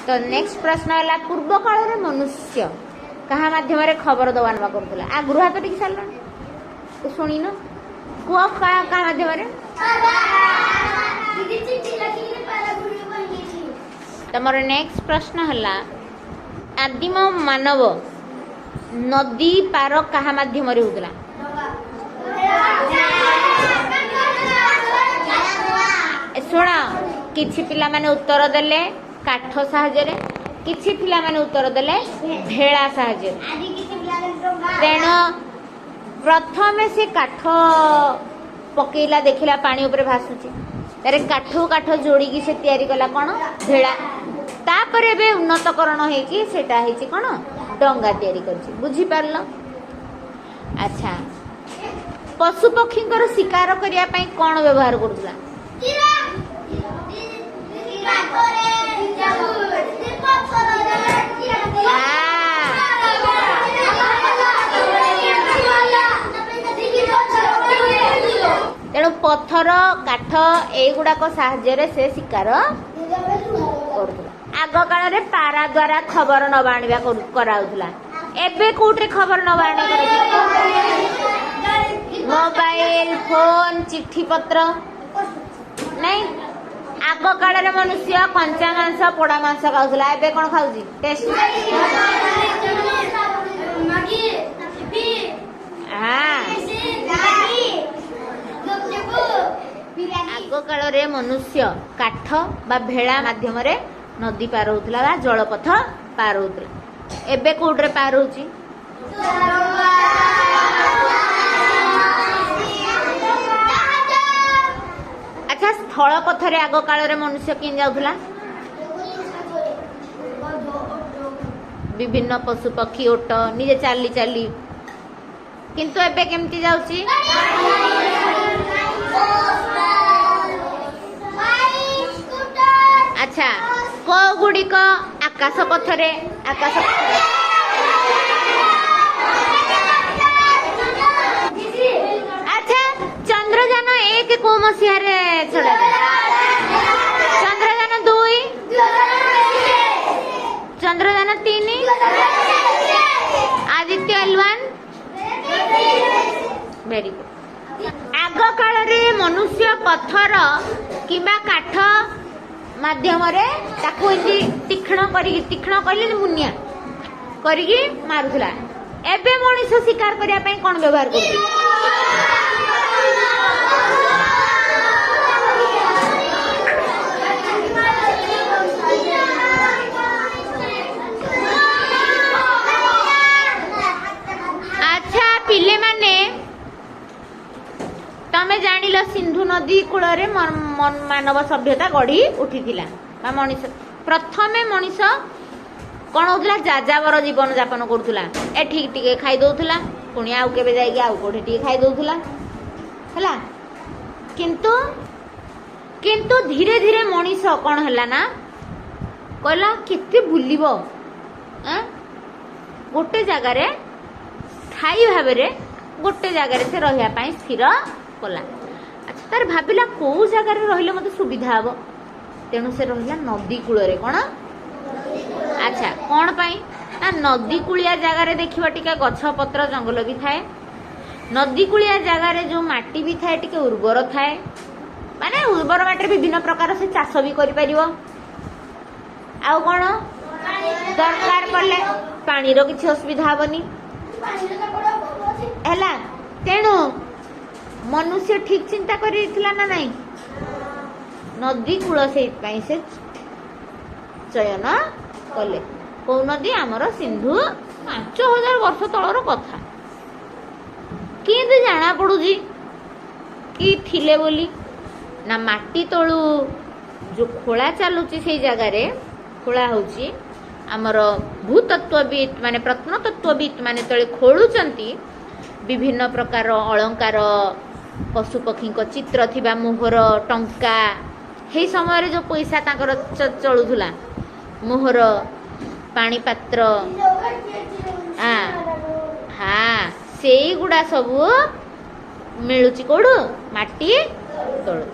तो नेक्स्ट प्रश्न है पूर्व काल रे मनुष्य कहा माध्यम रे खबर दवा नवा करूला आ गृह तो ठीक सारल तो सुनी न को का माध्यम रे तमर नेक्स्ट प्रश्न है आदिम मानव नदी पार कहा माध्यम रे होतला शुण किछि पिला माने उत्तर देले काठ साहाଯ୍ୟରେ किछि पिला माने उत्तर देले भेड़ा साहाଯ୍ୟରେ तेणु प्रथमे से काठ पकेला देखिला पानी ऊपर भासुची तारे काठ जोड़ी की से तैयारी कला कोन भेड़ा तापर बे उन्नतकरण हे कि सेटा हे छि कोन डंगा तैयारी करछि बुझी पारलो। अच्छा पशु पक्षी शिकार करिया पई कोन व्यवहार करथुला तेणु पत्थर काठ एगुड़ाक साहाय्य से शिकार आग काल पारा द्वारा खबर नवा आनिबा कराउथला एबे कोठे खबर नवा आनी मोबाइल फोन चिट्ठी पत्र नहीं आग काल मनुष्य कंचा मांस पोड़ा मांस खाऊला एबे कौन खाऊची टेस्ट आग काल मनुष्य काठ बा भेड़ा माध्यम रे नदी पार होतला बा जलपथ पार होतला एबे कोठरे पार होची अच्छा स्थल पथरे आग काल मनुष्य किन जाउथला विभिन्न पशु पक्षी ओट निजे चाली चाली किंतु एबे केमती जाउची अच्छा को गुड़िक आकाश पथरे अच्छा चंद्रयान 1 को मसीहा रे छड़ा Chandrayaan 2 Chandrayaan 3 Aditya L1 very good आग काल रे मनुष्य पत्थर किबा काठ माध्यम रे ताकू इति तीक्ष्ण करिले मुनिया करिकी मारुथला एबे मनुष्य शिकार करिया पई कोन व्यवहार करथि अच्छा पिले माने तमे जानिल सिंधु नदी कूल रे मानव सभ्यता गढ़ी उठिथिला बा मनीष प्रथमे मनीष कौन होतला जाजावर जीवन यापन करूथला ए ठीक टिके खाई दउथला पुणी आउ केबे जाई आउ कोठे टिके खाई दउथला हला किंतु किंतु धीरे धीरे मनीष कौन हला ना कहला केते बुलिबो गोटे जगह रे स्थायी भाव रे गोटे जगह से रहिया पई स्थिर कला अच्छा तार भाबिला को जगह रे रहिले मते सुविधा हबो तेणु से रहिला नदी कूल रे कोन अच्छा कौन पाई ना नदी कूलिया जगह रे देखिबा टिके गछ पत्र जंगल भी थाए नदी कूलिया जगह रे जो माटी भी थाए टिके उर्वर थाए माने उर्वर माटी विभिन्न प्रकार से चाष भी करि परिबो आउ कोन दरकार पड़ले पानी रो किछि असुविधा हबनी हैला तेणु मनुष्य ठीक चिंता करिथिला ना नहीं नदी कूल से चयन कले कौ नदी आमर सिंधु 5000 वर्ष तलर कथा किंतु जाना पड़ुजी कि थिले बोली ना माटी तलु जो खोला चलुची से जगह रे खोला होची आमर भूतत्वविद माने प्रत्नतत्वविद माने तले खोलुचंती विभिन्न प्रकार अलंकार पशु पक्षी चित्र थिबा मोहर टंका हे समय जो पैसा ताकर चलुला मोहर पानी पात्र हाँ से गुड़ा सब मिलुची कोडू माटी तलु